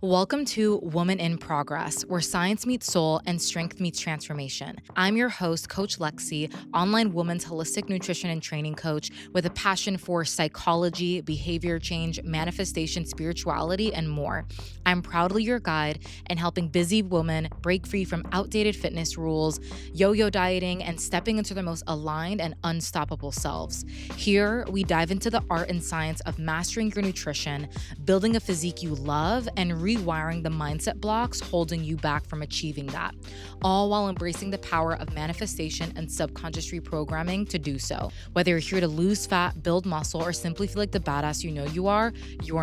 Welcome to Woman in Progress, where science meets soul and strength meets transformation. I'm your host, Coach Lexi, online women's holistic nutrition and training coach with a passion for psychology, behavior change, manifestation, spirituality, and more. I'm proudly your guide in helping busy women break free from outdated fitness rules, yo-yo dieting, and stepping into their most aligned and unstoppable selves. Here, we dive into the art and science of mastering your nutrition, building a physique you love, and rewiring the mindset blocks holding you back from achieving that, all while embracing the power of manifestation and subconscious reprogramming to do so. Whether you're here to lose fat, build muscle, or simply feel like the badass you are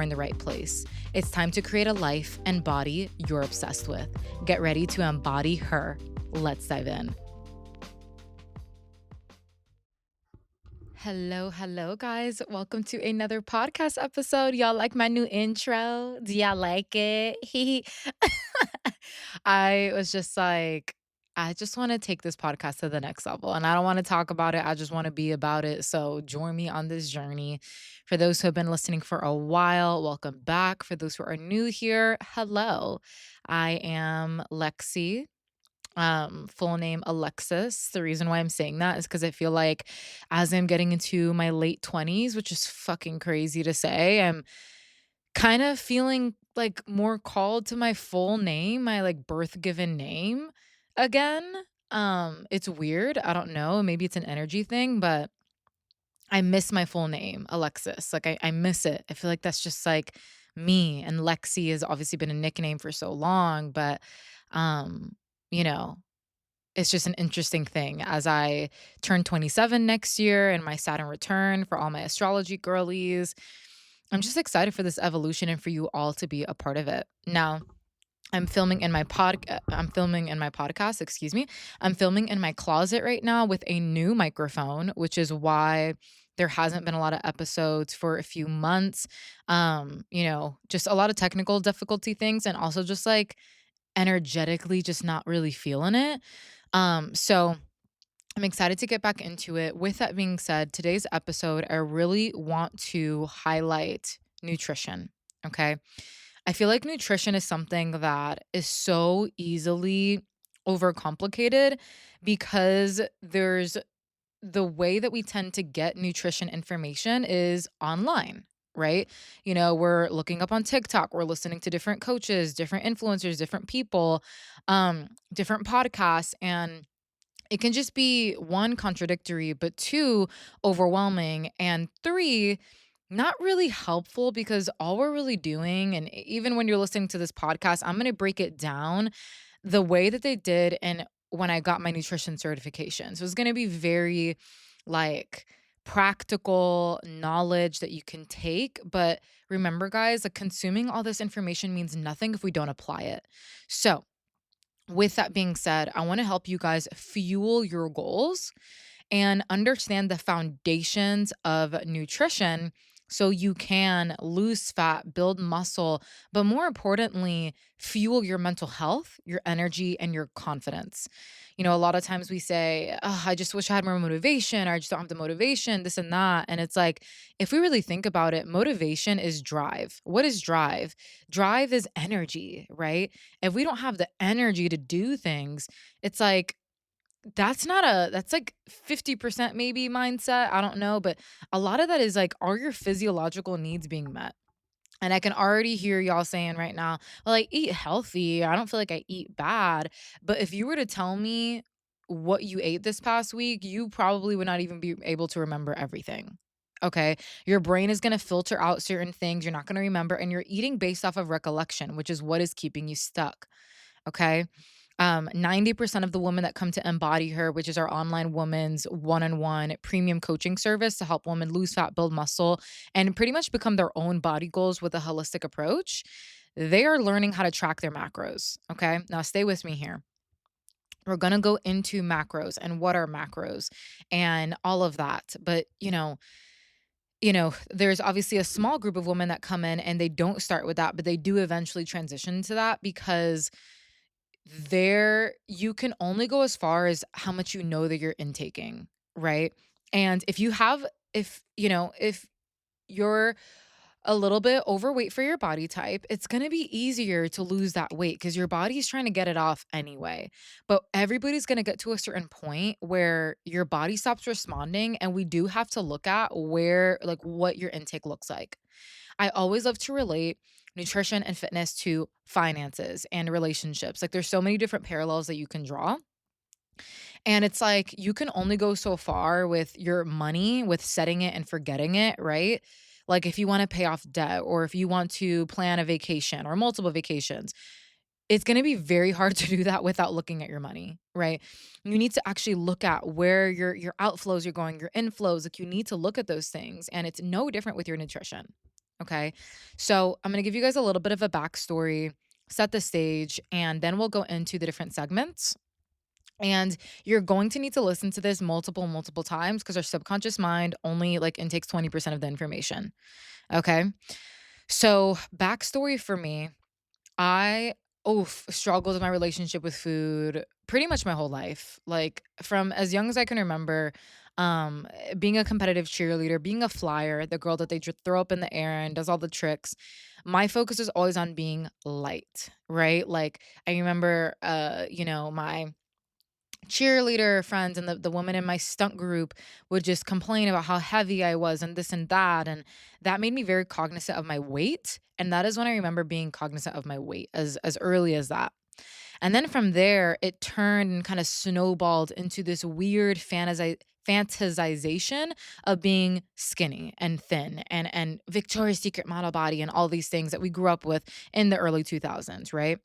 in the right place. It's time to create a life and body you're obsessed with. Get ready to embody her. Let's dive in. Hello, guys. Welcome to another podcast episode. Y'all like my new intro? Do y'all like it? I was just like, I just want to take this podcast to the next level. And I don't want to talk about it. I just want to be about it. So join me on this journey. For those who have been listening for a while, welcome back. For those who are new here, hello. I am Lexi, full name Alexis. The reason why I'm saying that is because I feel like as I'm getting into my late 20s, which is fucking crazy to say, I'm kind of feeling like more called to my full name, my like birth given name again. It's weird. I don't know. Maybe it's an energy thing, but I miss my full name, Alexis. Like I miss it. I feel like that's just like me. And Lexi has obviously been a nickname for so long, but um, you know, it's just an interesting thing as I turn 27 next year and my Saturn return for all my astrology girlies. I'm just excited for this evolution and for you all to be a part of it. Now, I'm filming in my podcast, excuse me. I'm filming in my closet right now with a new microphone, which is why there hasn't been a lot of episodes for a few months. Just a lot of technical difficulty things and also just like energetically just not really feeling it. So I'm excited to get back into it. With that being said, today's episode, I really want to highlight nutrition. Okay. I feel like nutrition is something that is so easily overcomplicated because there's the way that we tend to get nutrition information is online, right? We're looking up on TikTok, we're listening to different coaches, different influencers, different people, different podcasts, and it can just be one, contradictory, but two, overwhelming, and three, not really helpful because all we're really doing, and even when you're listening to this podcast, I'm going to break it down the way that they did and when I got my nutrition certification. So it's going to be very like practical knowledge that you can take. But remember, guys, like consuming all this information means nothing if we don't apply it. So, with that being said, I want to help you guys fuel your goals and understand the foundations of nutrition so you can lose fat, build muscle, but more importantly, fuel your mental health, your energy, and your confidence. A lot of times we say, oh, I just wish I had more motivation, or I just don't have the motivation, this and that. And it's like, if we really think about it, motivation is drive. What is drive? Drive is energy, right? If we don't have the energy to do things, it's like, that's like 50% maybe mindset. I don't know. But a lot of that is like, are your physiological needs being met? And I can already hear y'all saying right now, well, I eat healthy. I don't feel like I eat bad. But if you were to tell me what you ate this past week, you probably would not even be able to remember everything. Okay. Your brain is going to filter out certain things you're not going to remember. And you're eating based off of recollection, which is what is keeping you stuck. Okay. 90% of the women that come to Embody Her, which is our online women's one-on-one premium coaching service to help women lose fat, build muscle, and pretty much become their own body goals with a holistic approach, they are learning how to track their macros. Okay. Now stay with me here. We're going to go into macros and what are macros and all of that. But, there's obviously a small group of women that come in and they don't start with that, but they do eventually transition to that because you can only go as far as how much you know that you're intaking, right? And if you have if you know if you're a little bit overweight for your body type, it's going to be easier to lose that weight because your body's trying to get it off anyway. But everybody's going to get to a certain point where your body stops responding. And we do have to look at where, like, what your intake looks like. I always love to relate nutrition and fitness to finances and relationships. Like, there's so many different parallels that you can draw. And it's like you can only go so far with your money, with setting it and forgetting it, right? Like if you want to pay off debt or if you want to plan a vacation or multiple vacations, it's going to be very hard to do that without looking at your money, right? You need to actually look at where your outflows are going, your inflows. Like you need to look at those things, and it's no different with your nutrition. Okay, so I'm going to give you guys a little bit of a backstory, set the stage, and then we'll go into the different segments. And you're going to need to listen to this multiple times because our subconscious mind only like intakes 20% of the information. Okay. So, backstory for me, I struggled with my relationship with food pretty much my whole life. Like from as young as I can remember, being a competitive cheerleader, being a flyer, the girl that they throw up in the air and does all the tricks. My focus is always on being light, right? Like I remember my cheerleader friends and the woman in my stunt group would just complain about how heavy I was and this and that. And that made me very cognizant of my weight. And that is when I remember being cognizant of my weight as early as that. And then from there, it turned and kind of snowballed into this weird fantasization of being skinny and thin and Victoria's Secret model body and all these things that we grew up with in the early 2000s, right?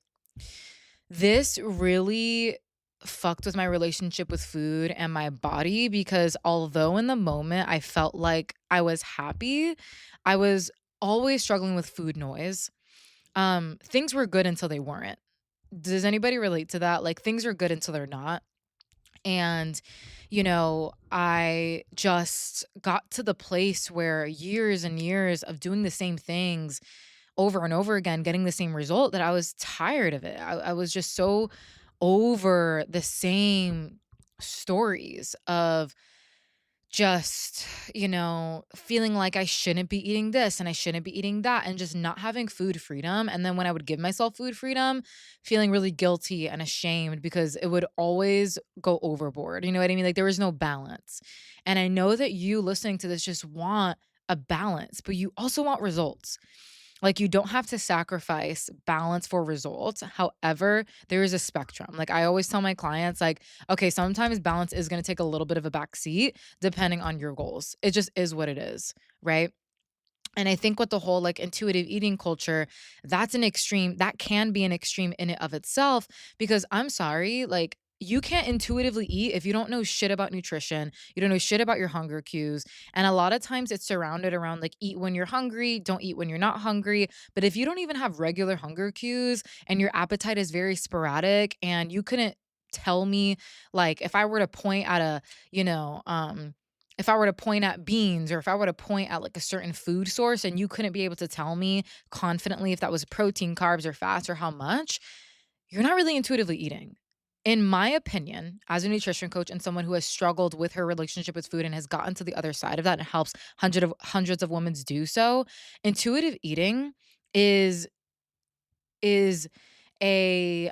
This really fucked with my relationship with food and my body because although in the moment I felt like I was happy, I was always struggling with food noise. Things were good until they weren't. Does anybody relate to that? Like things are good until they're not. And, I just got to the place where years and years of doing the same things over and over again, getting the same result that I was tired of it. I was just so over the same stories of just, feeling like I shouldn't be eating this and I shouldn't be eating that and just not having food freedom. And then when I would give myself food freedom, feeling really guilty and ashamed because it would always go overboard. You know what I mean? Like there was no balance. And I know that you listening to this just want a balance, but you also want results. Like, you don't have to sacrifice balance for results. However, there is a spectrum. Like, I always tell my clients, like, okay, sometimes balance is going to take a little bit of a back seat depending on your goals. It just is what it is, right? And I think with the whole like intuitive eating culture, that's an extreme, that can be an extreme in it of itself. Because I'm sorry, like, you can't intuitively eat if you don't know shit about nutrition. You don't know shit about your hunger cues. And a lot of times it's surrounded around like eat when you're hungry, don't eat when you're not hungry. But if you don't even have regular hunger cues and your appetite is very sporadic and you couldn't tell me like if I were to point at if I were to point at beans or if I were to point at like a certain food source and you couldn't be able to tell me confidently if that was protein, carbs, or fats or how much, you're not really intuitively eating. In my opinion, as a nutrition coach and someone who has struggled with her relationship with food and has gotten to the other side of that and helps hundreds of women do so, intuitive eating is is a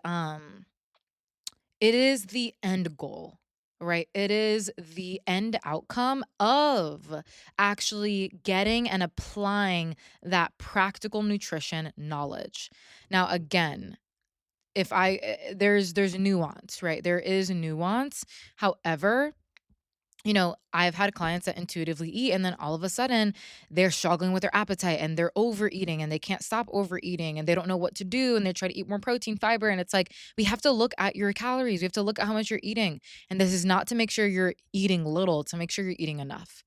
it is the end goal, right? It is the end outcome of actually getting and applying that practical nutrition knowledge. Now, again, if I there's nuance, right? There is nuance. However, I've had clients that intuitively eat and then all of a sudden they're struggling with their appetite and they're overeating and they can't stop overeating and they don't know what to do and they try to eat more protein, fiber. And it's like, we have to look at your calories. We have to look at how much you're eating. And this is not to make sure you're eating little, to make sure you're eating enough.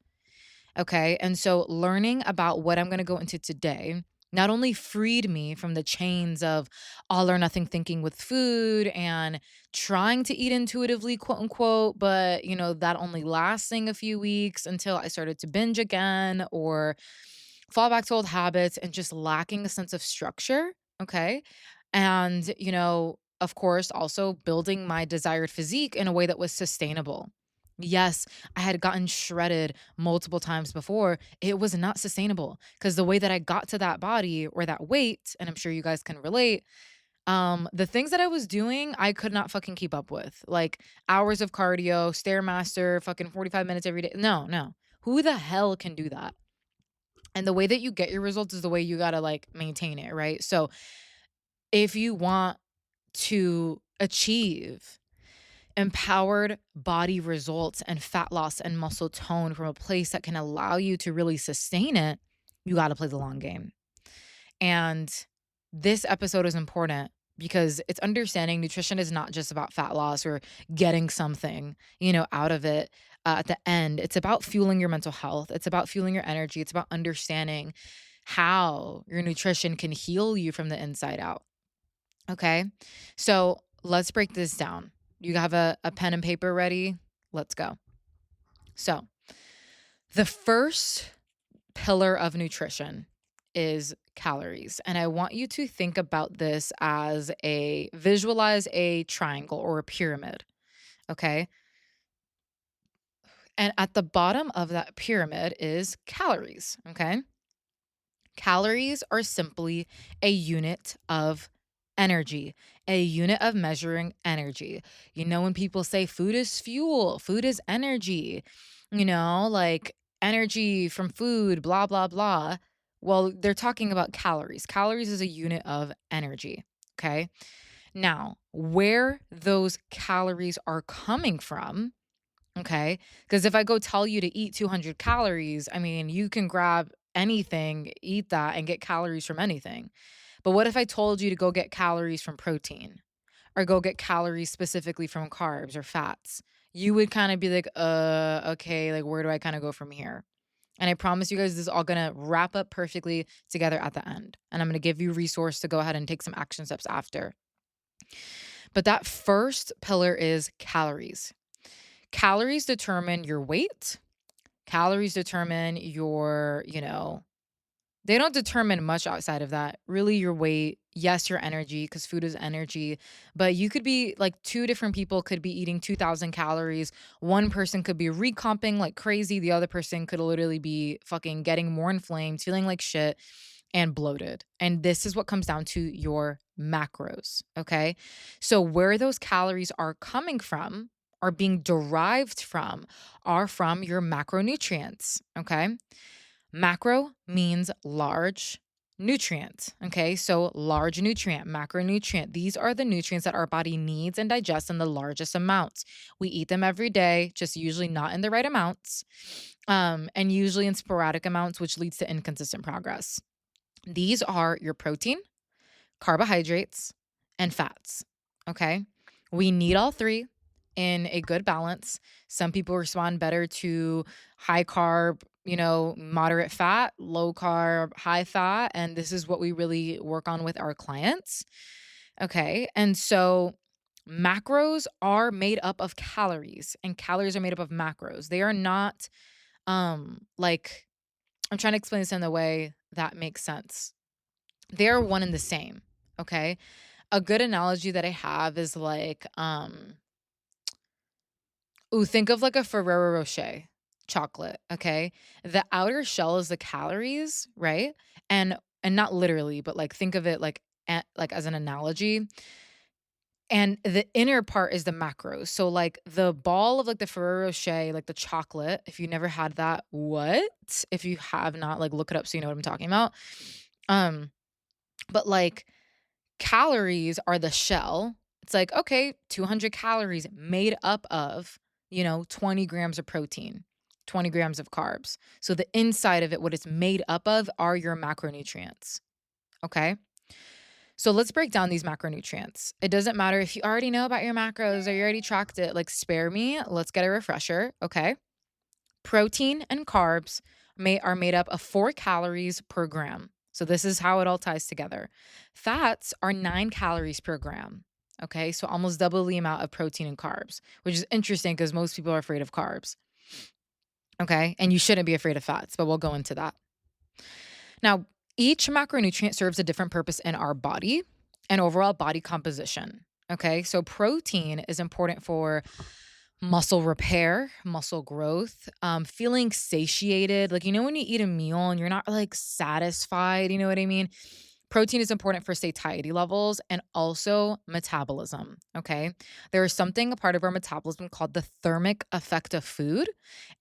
Okay. And so learning about what I'm going to go into today not only freed me from the chains of all or nothing thinking with food and trying to eat intuitively, quote unquote, but that only lasting a few weeks until I started to binge again or fall back to old habits and just lacking a sense of structure. Okay. And, of course, also building my desired physique in a way that was sustainable. Yes, I had gotten shredded multiple times before. It was not sustainable because the way that I got to that body or that weight, and I'm sure you guys can relate, the things that I was doing, I could not fucking keep up with. Like hours of cardio, Stairmaster, fucking 45 minutes every day. No, no. Who the hell can do that? And the way that you get your results is the way you gotta like maintain it, right? So if you want to achieve empowered body results and fat loss and muscle tone from a place that can allow you to really sustain it, you got to play the long game. And this episode is important because it's understanding nutrition is not just about fat loss or getting something, out of it at the end. It's about fueling your mental health. It's about fueling your energy. It's about understanding how your nutrition can heal you from the inside out. Okay. So let's break this down. You have a pen and paper ready? Let's go. So, the first pillar of nutrition is calories. And I want you to think about this as visualize a triangle or a pyramid. Okay. And at the bottom of that pyramid is calories. Okay. Calories are simply a unit of energy, a unit of measuring energy. When people say food is fuel, food is energy, like energy from food, blah, blah, blah. Well, they're talking about calories. Calories is a unit of energy. Okay. Now, where those calories are coming from, okay? Because if I go tell you to eat 200 calories, I mean, you can grab anything, eat that, and get calories from anything. But what if I told you to go get calories from protein or go get calories specifically from carbs or fats? You would kind of be like, okay, like where do I kind of go from here? And I promise you guys, this is all gonna wrap up perfectly together at the end. And I'm gonna give you resource to go ahead and take some action steps after. But that first pillar is calories. Calories determine your weight. Calories determine they don't determine much outside of that. Really, your weight, yes, your energy, because food is energy. But you could be like two different people could be eating 2,000 calories. One person could be recomping like crazy. The other person could literally be fucking getting more inflamed, feeling like shit, and bloated. And this is what comes down to your macros. Okay. So, where those calories are coming from, are being derived from, are from your macronutrients. Okay. Macro means large nutrient. Okay. So large nutrient, macronutrient. These are the nutrients that our body needs and digests in the largest amounts. We eat them every day, just usually not in the right amounts, and usually in sporadic amounts, which leads to inconsistent progress. These are your protein, carbohydrates, and fats. Okay. We need all three in a good balance. Some people respond better to high carb, moderate fat, low carb, high fat. And this is what we really work on with our clients. Okay. And so macros are made up of calories and calories are made up of macros. They are not like I'm trying to explain this in the way that makes sense. They are one and the same. Okay. A good analogy that I have is like, think of like a Ferrero Rocher chocolate, okay? The outer shell is the calories, right? And not literally, but like think of it like as an analogy. And the inner part is the macros. So like the ball of like the Ferrero Rocher, like the chocolate, if you never had that, what? If you have not, like look it up so you know what I'm talking about. Um, but like calories are the shell. It's like, okay, 200 calories made up of, 20 grams of protein, 20 grams of carbs. So the inside of it, what it's made up of are your macronutrients. Okay. So let's break down these macronutrients. It doesn't matter if you already know about your macros or you already tracked it, like spare me. Let's get a refresher. Okay. Protein and carbs are made up of 4 calories per gram. So this is how it all ties together. Fats are 9 calories per gram. Okay, so almost double the amount of protein and carbs, which is interesting because most people are afraid of carbs. Okay, and you shouldn't be afraid of fats, but we'll go into that. Now, each macronutrient serves a different purpose in our body and overall body composition. Okay, so protein is important for muscle repair, muscle growth, feeling satiated. Like, when you eat a meal and you're not like satisfied, you know what I mean? Protein is important for satiety levels and also metabolism. Okay. There is something, a part of our metabolism called the thermic effect of food.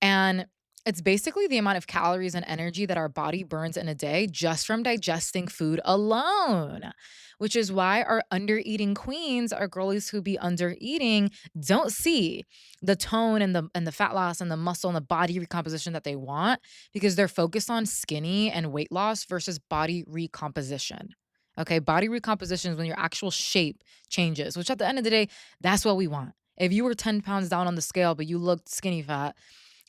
And it's basically the amount of calories and energy that our body burns in a day just from digesting food alone, which is why our under eating queens, our girlies who be under eating, don't see the tone and the fat loss and the muscle and the body recomposition that they want because they're focused on skinny and weight loss versus body recomposition. Okay, body recomposition is when your actual shape changes, which at the end of the day, that's what we want. If you were 10 pounds down on the scale, but you looked skinny fat,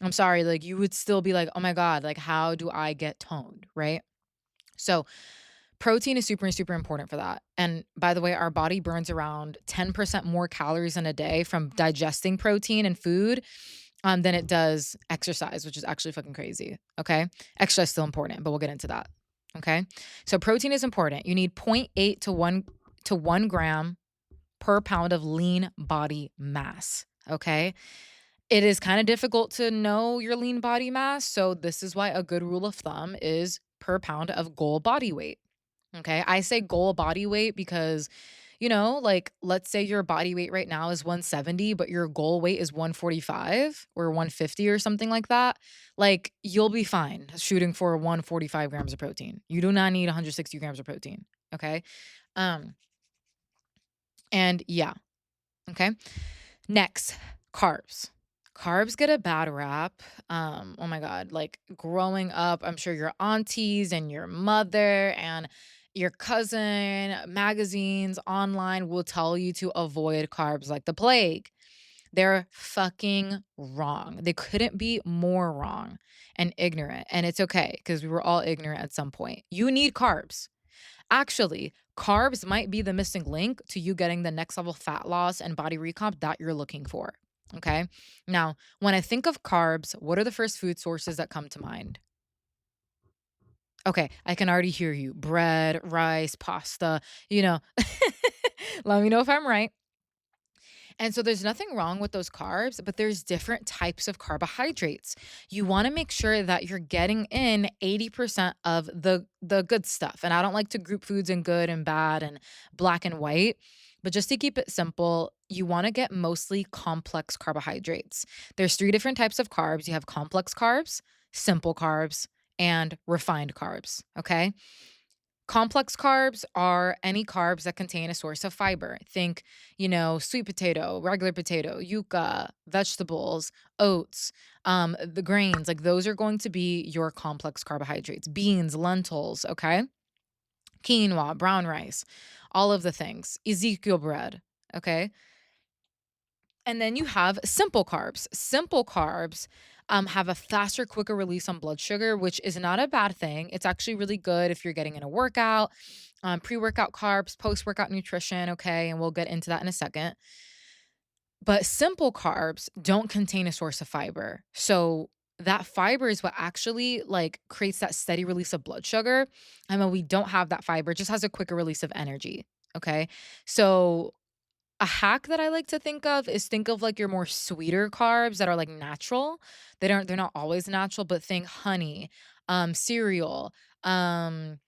I'm sorry, like you would still be like, oh my God, like how do I get toned? Right. So protein is super, super important for that. And by the way, our body burns around 10% more calories in a day from digesting protein and food than it does exercise, which is actually fucking crazy. Okay. Exercise is still important, but we'll get into that. Okay. So protein is important. You need zero point 0.8 to 1 gram per pound of lean body mass. Okay. It is kind of difficult to know your lean body mass. So this is why a good rule of thumb is per pound of goal body weight. Okay. I say goal body weight because, like let's say your body weight right now is 170, but your goal weight is 145 or 150 or something like that. Like you'll be fine shooting for 145 grams of protein. You do not need 160 grams of protein. Okay. Um, and yeah. Okay. Next, carbs. Carbs get a bad rap. Oh my God. Like growing up, I'm sure your aunties and your mother and your cousin, magazines, online will tell you to avoid carbs like the plague. They're fucking wrong. They couldn't be more wrong and ignorant. And it's okay because we were all ignorant at some point. You need carbs. Actually, carbs might be the missing link to you getting the next level fat loss and body recomp that you're looking for. Okay. Now, when I think of carbs, what are the first food sources that come to mind? Okay. I can already hear you. Bread, rice, pasta, you know. Let me know if I'm right. And so there's nothing wrong with those carbs, but there's different types of carbohydrates. You want to make sure that you're getting in 80% of the good stuff. And I don't like to group foods in good and bad and black and white, but just to keep it simple, you want to get mostly complex carbohydrates. There's three different types of carbs. You have complex carbs, simple carbs, and refined carbs, okay? Complex carbs are any carbs that contain a source of fiber. Think, sweet potato, regular potato, yuca, vegetables, oats, the grains. Like those are going to be your complex carbohydrates. Beans, lentils, okay? Quinoa, brown rice, all of the things. Ezekiel bread, okay? And then you have simple carbs. Simple carbs have a faster, quicker release on blood sugar, which is not a bad thing. It's actually really good if you're getting in a workout, pre workout carbs, post workout nutrition. Okay. And we'll get into that in a second. But simple carbs don't contain a source of fiber. So that fiber is what actually like creates that steady release of blood sugar. And when we don't have that fiber, it just has a quicker release of energy. Okay. So a hack that I like to think of like your more sweeter carbs that are like natural. They're not always natural, but think honey, cereal, um,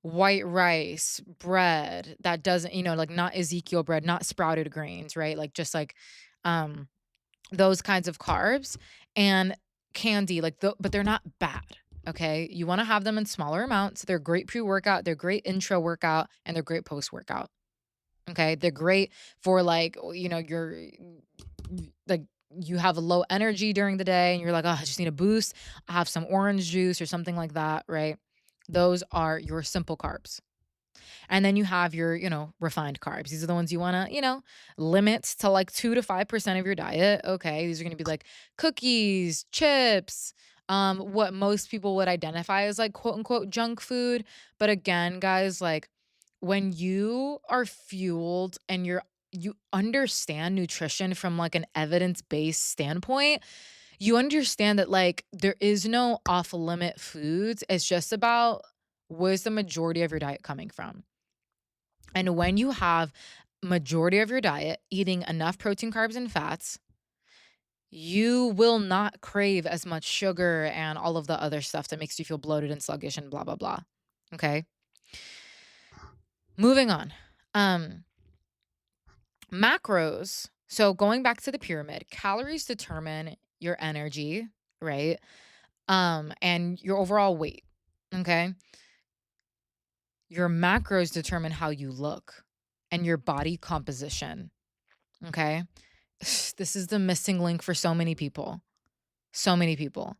white rice, bread that doesn't, like not Ezekiel bread, not sprouted grains, right? Like just like um those kinds of carbs and candy, but they're not bad. Okay. You want to have them in smaller amounts. They're great pre-workout, they're great intro workout, and they're great post-workout. Okay, they're great for like, you're like you have a low energy during the day and you're like, "Oh, I just need a boost. I have some orange juice or something like that," right? Those are your simple carbs. And then you have your, refined carbs. These are the ones you want to, limit to like 2 to 5% of your diet. Okay, these are going to be like cookies, chips, what most people would identify as like quote unquote junk food. But again, guys, like when you are fueled and you understand nutrition from like an evidence-based standpoint, you understand that like there is no off limit foods. It's just about where's the majority of your diet coming from. And when you have majority of your diet eating enough protein, carbs, and fats, you will not crave as much sugar and all of the other stuff that makes you feel bloated and sluggish and blah, blah, blah. Okay. Moving on. Um, Macros. So going back to the pyramid, calories determine your energy, right? And your overall weight. Okay. Your macros determine how you look and your body composition. Okay. This is the missing link for so many people. So many people.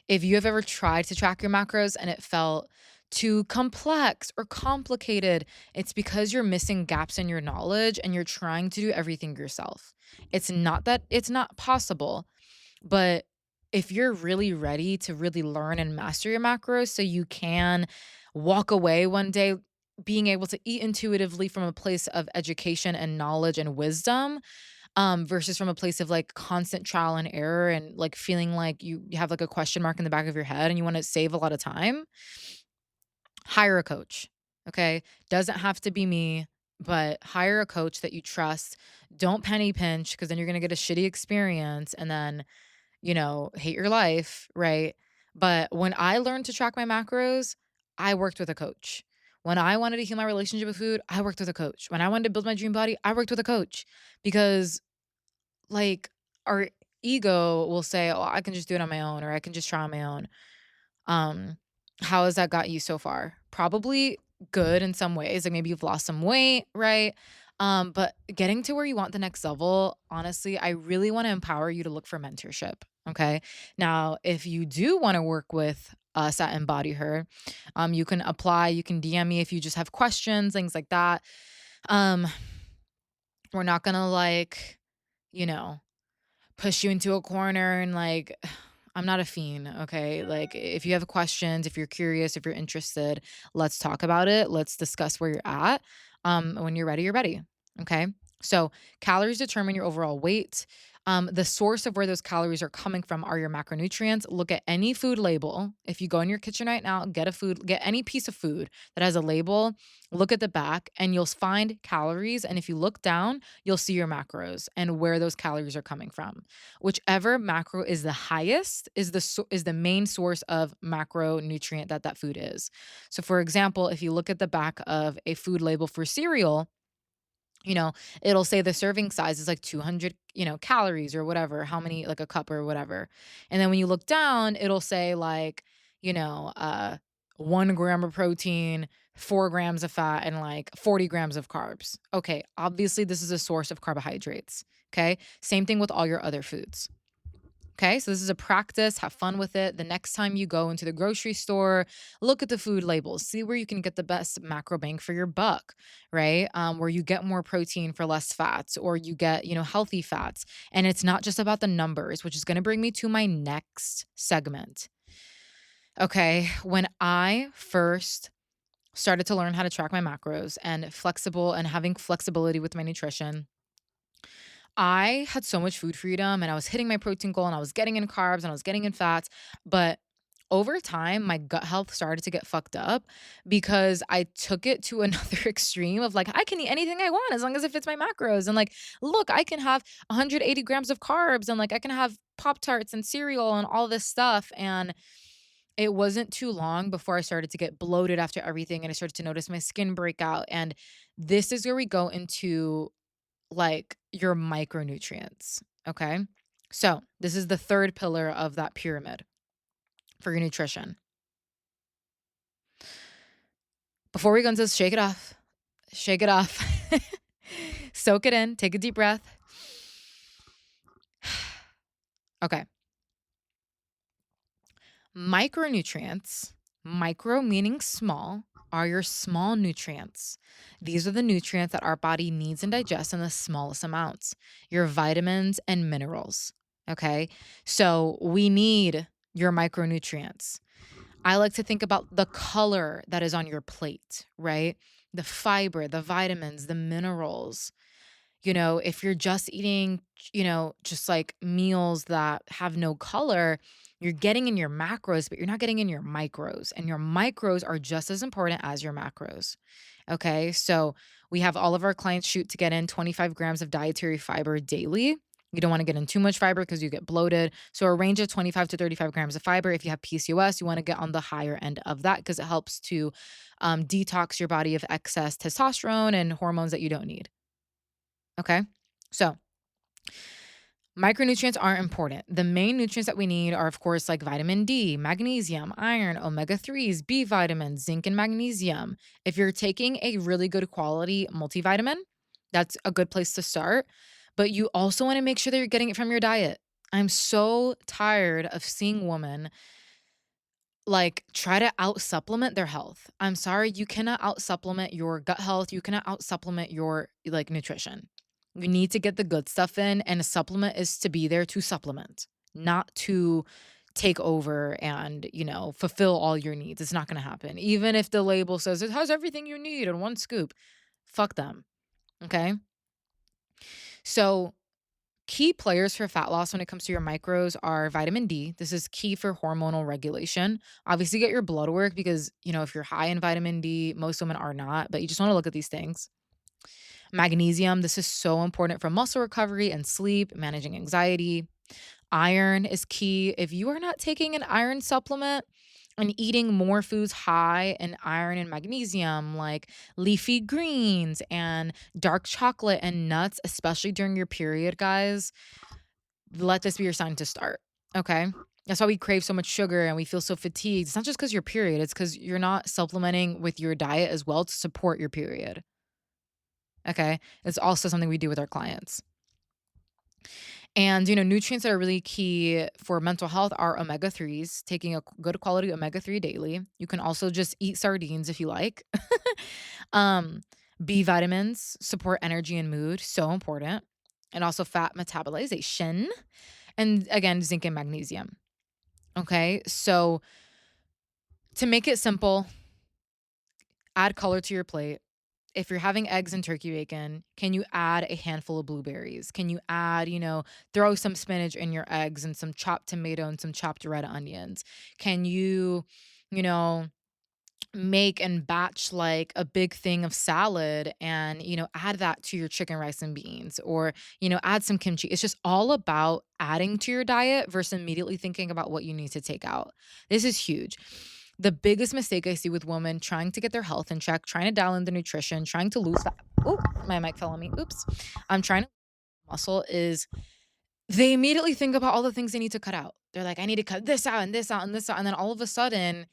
If you have ever tried to track your macros and it felt too complex or complicated, it's because you're missing gaps in your knowledge and you're trying to do everything yourself. It's not that it's not possible, but if you're really ready to really learn and master your macros so you can walk away one day being able to eat intuitively from a place of education and knowledge and wisdom, versus from a place of like constant trial and error and like feeling like you have like a question mark in the back of your head and you want to save a lot of time, hire a coach. Okay. Doesn't have to be me, but hire a coach that you trust. Don't penny pinch because then you're going to get a shitty experience and then, hate your life. Right. But when I learned to track my macros, I worked with a coach. When I wanted to heal my relationship with food, I worked with a coach. When I wanted to build my dream body, I worked with a coach because like our ego will say, "Oh, I can just do it on my own or I can just try on my own." Um how has that got you so far? Probably good in some ways. Like maybe you've lost some weight, right? But getting to where you want the next level, honestly, I really want to empower you to look for mentorship. Okay. Now, if you do want to work with us at Embody Her, you can apply, you can DM me if you just have questions, things like that. Um, we're not gonna you know, push you into a corner and like I'm not a fiend, okay? Like if you have questions, if you're curious, if you're interested, let's talk about it. Let's discuss where you're at. When you're ready, you're ready. Okay? So, calories determine your overall weight. The source of where those calories are coming from are your macronutrients. Look at any food label. If you go in your kitchen right now, get any piece of food that has a label, look at the back and you'll find calories. And if you look down, you'll see your macros and where those calories are coming from. Whichever macro is the highest is the main source of macronutrient that food is. So for example, if you look at the back of a food label for cereal, you know, it'll say the serving size is like 200, calories or whatever, how many, like a cup or whatever. And then when you look down, it'll say like, you know, uh, 1 gram of protein, 4 grams of fat, and like 40 grams of carbs. Okay. Obviously, this is a source of carbohydrates. Okay. Same thing with all your other foods. Okay, so this is a practice. Have fun with it. The next time you go into the grocery store, look at the food labels, see where you can get the best macro bang for your buck, right? Where you get more protein for less fats, or you get, healthy fats. And it's not just about the numbers, which is going to bring me to my next segment. Okay, when I first started to learn how to track my macros and having flexibility with my nutrition, I had so much food freedom and I was hitting my protein goal and I was getting in carbs and I was getting in fats. But over time, my gut health started to get fucked up because I took it to another extreme of like, I can eat anything I want as long as it fits my macros. And like, look, I can have 180 grams of carbs and like I can have Pop Tarts and cereal and all this stuff. And it wasn't too long before I started to get bloated after everything and I started to notice my skin break out. And this is where we go into like your micronutrients. Okay. So, this is the third pillar of that pyramid for your nutrition. Before we go into this, shake it off. Shake it off. Soak it in. Take a deep breath. Okay. Micronutrients, micro meaning small, are your small nutrients. These are the nutrients that our body needs and digests in the smallest amounts, your vitamins and minerals. Okay. So we need your micronutrients. I like to think about the color that is on your plate, right? The fiber, the vitamins, the minerals. If you're just eating, just like meals that have no color, you're getting in your macros, but you're not getting in your micros. And your micros are just as important as your macros. Okay. So we have all of our clients shoot to get in 25 grams of dietary fiber daily. You don't want to get in too much fiber because you get bloated. So a range of 25 to 35 grams of fiber. If you have PCOS, you want to get on the higher end of that because it helps to detox your body of excess testosterone and hormones that you don't need. Okay. So micronutrients are important. The main nutrients that we need are, of course, like vitamin D, magnesium, iron, omega 3s, B vitamins, zinc, and magnesium. If you're taking a really good quality multivitamin, that's a good place to start. But you also want to make sure that you're getting it from your diet. I'm so tired of seeing women like try to out supplement their health. I'm sorry, you cannot out supplement your gut health. You cannot out supplement your like nutrition. You need to get the good stuff in, and a supplement is to be there to supplement, not to take over and, fulfill all your needs. It's not going to happen. Even if the label says it has everything you need in one scoop, fuck them. Okay. So, key players for fat loss when it comes to your micros are vitamin D. This is key for hormonal regulation. Obviously, get your blood work because, if you're high in vitamin D, most women are not, but you just want to look at these things. Magnesium, this is so important for muscle recovery and sleep, managing anxiety. Iron is key. If you are not taking an iron supplement and eating more foods high in iron and magnesium, like leafy greens and dark chocolate and nuts, especially during your period, guys, let this be your sign to start. Okay. That's why we crave so much sugar and we feel so fatigued. It's not just because your period, it's because you're not supplementing with your diet as well to support your period. Okay. It's also something we do with our clients. And, nutrients that are really key for mental health are omega 3s, taking a good quality omega 3 daily. You can also just eat sardines if you like. um, B vitamins support energy and mood, so important. And also fat metabolization. And again, zinc and magnesium. Okay. So to make it simple, add color to your plate. If you're having eggs and turkey bacon, can you add a handful of blueberries? Can you add, throw some spinach in your eggs and some chopped tomato and some chopped red onions? Can you know, make and batch like a big thing of salad and, add that to your chicken, rice, and beans or, add some kimchi? It's just all about adding to your diet versus immediately thinking about what you need to take out. This is huge. The biggest mistake I see with women trying to get their health in check, trying to dial in the nutrition, trying to lose that. Oh, my mic fell on me. Oops. I'm trying to muscle is they immediately think about all the things they need to cut out. They're like, I need to cut this out and this out and this out. And then all of a sudden,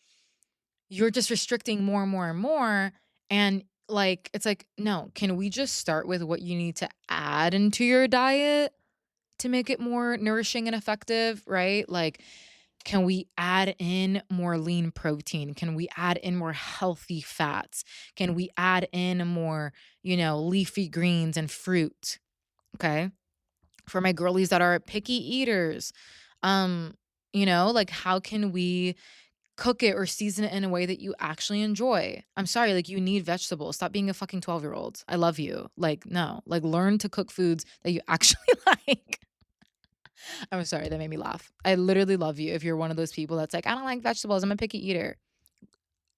you're just restricting more and more and more. And like, it's like, no, can we just start with what you need to add into your diet to make it more nourishing and effective, right? Like, can we add in more lean protein? Can we add in more healthy fats? Can we add in more, leafy greens and fruit? Okay. For my girlies that are picky eaters, like how can we cook it or season it in a way that you actually enjoy? I'm sorry, like you need vegetables. Stop being a fucking 12-year-old. I love you. Like, no, like learn to cook foods that you actually like. I'm sorry, that made me laugh. I literally love you if you're one of those people that's like, I don't like vegetables. I'm a picky eater.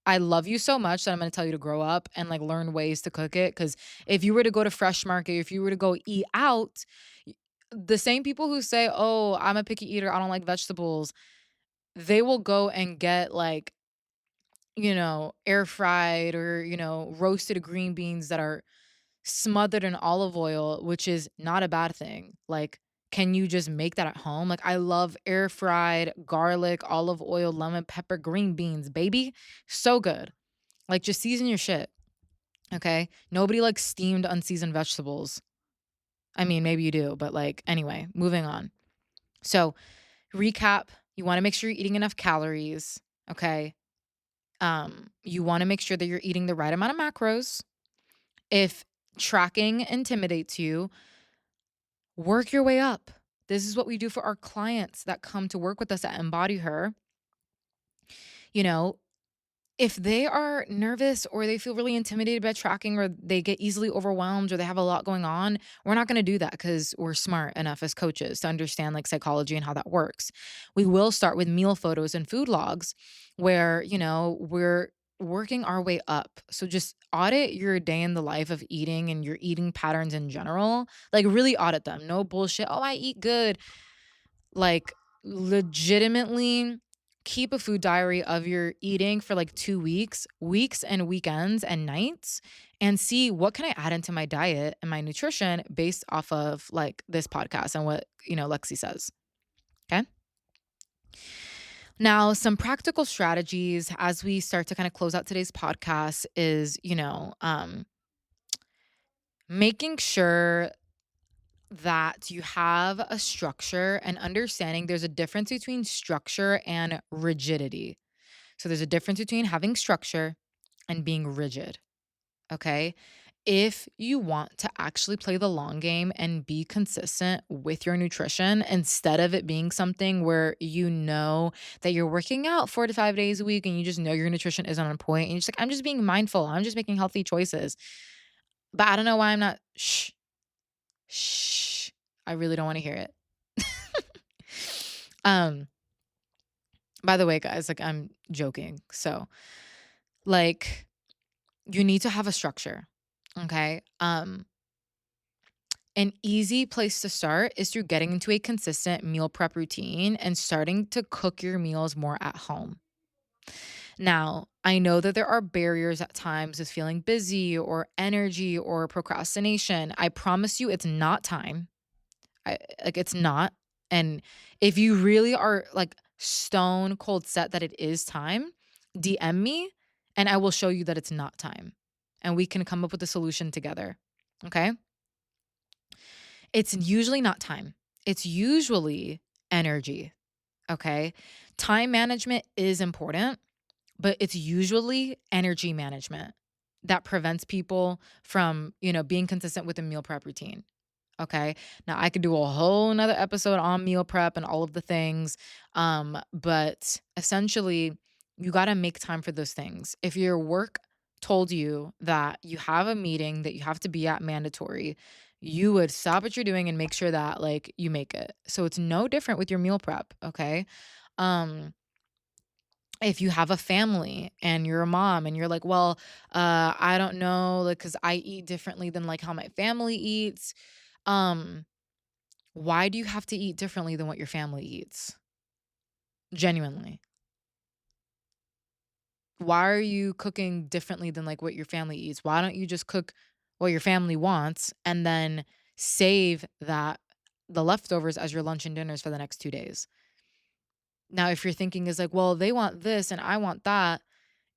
I love you so much that I'm going to tell you to grow up and like learn ways to cook it. Cause if you were to go to Fresh Market, if you were to go eat out, the same people who say, oh, I'm a picky eater, I don't like vegetables, they will go and get like, air fried or, roasted green beans that are smothered in olive oil, which is not a bad thing. Like, can you just make that at home? Like, I love air fried garlic, olive oil, lemon pepper, green beans, baby. So good. Like, just season your shit. Okay. Nobody likes steamed, unseasoned vegetables. I mean, maybe you do, but like, anyway, moving on. So, recap, you want to make sure you're eating enough calories. Okay. You want to make sure that you're eating the right amount of macros. If tracking intimidates you, work your way up. This is what we do for our clients that come to work with us at Embody Her. You know, if they are nervous or they feel really intimidated by tracking or they get easily overwhelmed or they have a lot going on, we're not going to do that because we're smart enough as coaches to understand like psychology and how that works. We will start with meal photos and food logs where, we're working our way up. So just audit your day in the life of eating and your eating patterns in general. Like really audit them. No bullshit. Oh, I eat good. Like legitimately keep a food diary of your eating for like 2 weeks, weeks and weekends and nights, and see what can I add into my diet and my nutrition based off of like this podcast and what, Lexi says. Okay? Now, some practical strategies as we start to kind of close out today's podcast is, making sure that you have a structure and understanding there's a difference between structure and rigidity. So there's a difference between having structure and being rigid. Okay. If you want to actually play the long game and be consistent with your nutrition instead of it being something where you know that you're working out 4 to 5 days a week and you just know your nutrition isn't on point and you're just like, I'm just being mindful, I'm just making healthy choices. But I don't know why I'm not. Shh. I really don't want to hear it. um, by the way, guys, like I'm joking. So, like, you need to have a structure. Okay. An easy place to start is through getting into a consistent meal prep routine and starting to cook your meals more at home. Now, I know that there are barriers at times with feeling busy or energy or procrastination. I promise you, it's not time. It's not. And if you really are like stone cold set that it is time, DM me and I will show you that it's not time. And we can come up with a solution together. Okay? It's usually not time. It's usually energy. Okay? Time management is important, but it's usually energy management that prevents people from, being consistent with a meal prep routine. Okay. Now I could do a whole nother episode on meal prep and all of the things. But essentially, you got to make time for those things. If your work told you that you have a meeting that you have to be at mandatory, you would stop what you're doing and make sure that like you make it. So it's no different with your meal prep. Okay. Um, if you have a family and you're a mom and you're like, well, I don't know, like, cause I eat differently than like how my family eats. Um, why do you have to eat differently than what your family eats? Genuinely. Why are you cooking differently than like what your family eats? Why don't you just cook what your family wants and then save the leftovers as your lunch and dinners for the next 2 days? Now, if your thinking is like, well, they want this and I want that,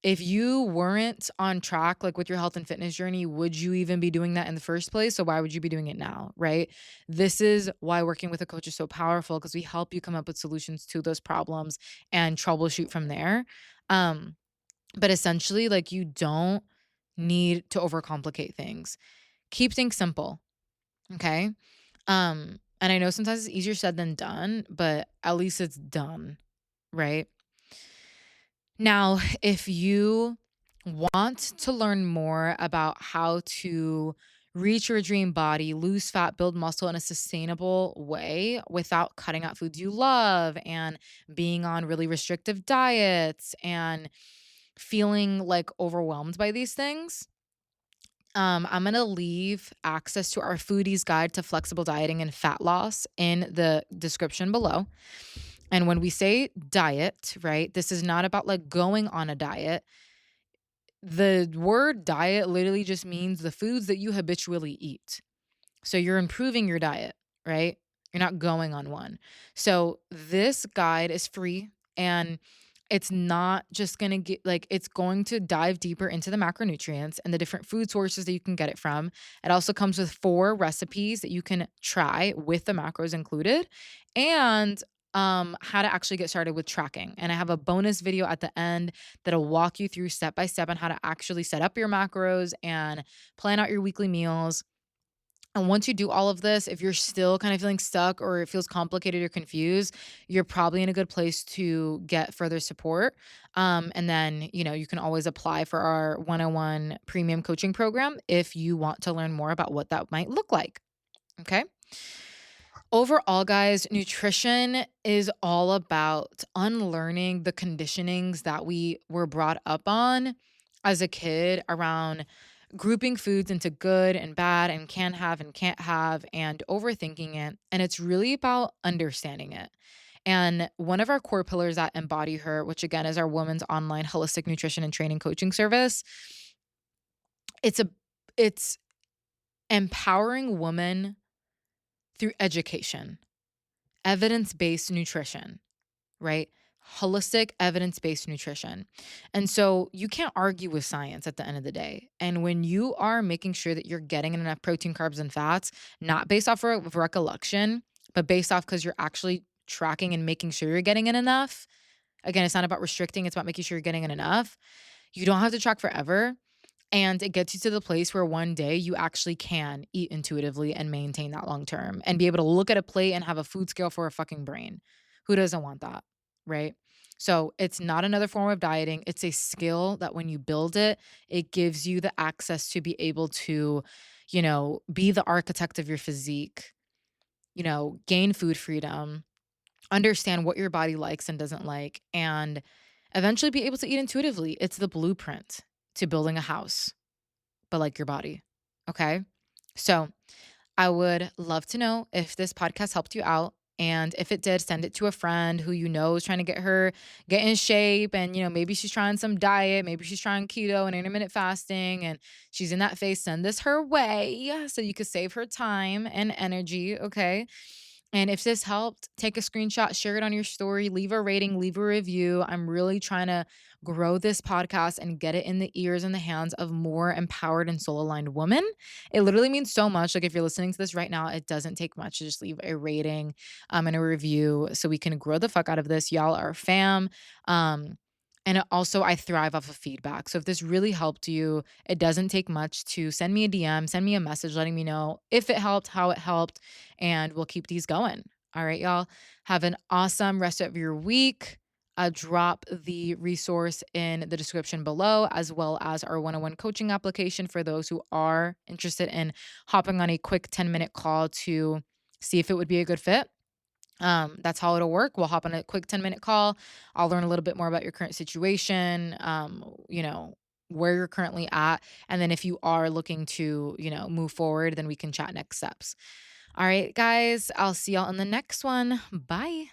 if you weren't on track like with your health and fitness journey, would you even be doing that in the first place? So why would you be doing it now, right? This is why working with a coach is so powerful because we help you come up with solutions to those problems and troubleshoot from there. Um but essentially like you don't need to overcomplicate things. Keep things simple, okay? And I know sometimes it's easier said than done, but at least it's done, right? Now, if you want to learn more about how to reach your dream body, lose fat, build muscle in a sustainable way without cutting out foods you love and being on really restrictive diets and feeling like overwhelmed by these things, I'm going to leave access to our foodie's guide to flexible dieting and fat loss in the description below. And when we say diet, right, this is not about like going on a diet. The word diet literally just means the foods that you habitually eat. So you're improving your diet, right? You're not going on one. So this guide is free and it's not just going to get like it's going to dive deeper into the macronutrients and the different food sources that you can get it from. It also comes with 4 recipes that you can try with the macros included and how to actually get started with tracking. And I have a bonus video at the end that'll walk you through step by step on how to actually set up your macros and plan out your weekly meals. And once you do all of this, if you're still kind of feeling stuck or it feels complicated or confused, you're probably in a good place to get further support. And then, you can always apply for our 101 premium coaching program if you want to learn more about what that might look like. Okay. Overall, guys, nutrition is all about unlearning the conditionings that we were brought up on as a kid around grouping foods into good and bad and can have and can't have and overthinking it. And it's really about understanding it. And one of our core pillars at Embody Her, which again is our women's online holistic nutrition and training coaching service, it's a it's empowering women through education, evidence-based nutrition, right? Holistic, evidence based nutrition. And so you can't argue with science at the end of the day. And when you are making sure that you're getting enough protein, carbs, and fats, not based off of recollection, but based off because you're actually tracking and making sure you're getting in enough. Again, it's not about restricting, it's about making sure you're getting in enough. You don't have to track forever. And it gets you to the place where one day you actually can eat intuitively and maintain that long term and be able to look at a plate and have a food scale for a fucking brain. Who doesn't want that? Right. So it's not another form of dieting. It's a skill that when you build it, it gives you the access to be able to, be the architect of your physique, gain food freedom, understand what your body likes and doesn't like, and eventually be able to eat intuitively. It's the blueprint to building a house, but like your body. Okay. So I would love to know if this podcast helped you out. And if it did, send it to a friend who you know is trying to get in shape. And, maybe she's trying some diet. Maybe she's trying keto and intermittent fasting. And she's in that phase. Send this her way so you could save her time and energy. Okay. And if this helped, take a screenshot, share it on your story, leave a rating, leave a review. I'm really trying to grow this podcast and get it in the ears and the hands of more empowered and soul aligned women. It literally means so much. Like if you're listening to this right now, it doesn't take much to just leave a rating and a review so we can grow the fuck out of this. Y'all are fam. And also, I thrive off of feedback. So if this really helped you, it doesn't take much to send me a DM, send me a message letting me know if it helped, how it helped, and we'll keep these going. All right, y'all. Have an awesome rest of your week. Drop the resource in the description below, as well as our 101 coaching application for those who are interested in hopping on a quick 10-minute call to see if it would be a good fit. That's how it'll work. We'll hop on a quick 10-minute call. I'll learn a little bit more about your current situation, where you're currently at. And then if you are looking to, move forward, then we can chat next steps. All right, guys, I'll see y'all in the next one. Bye.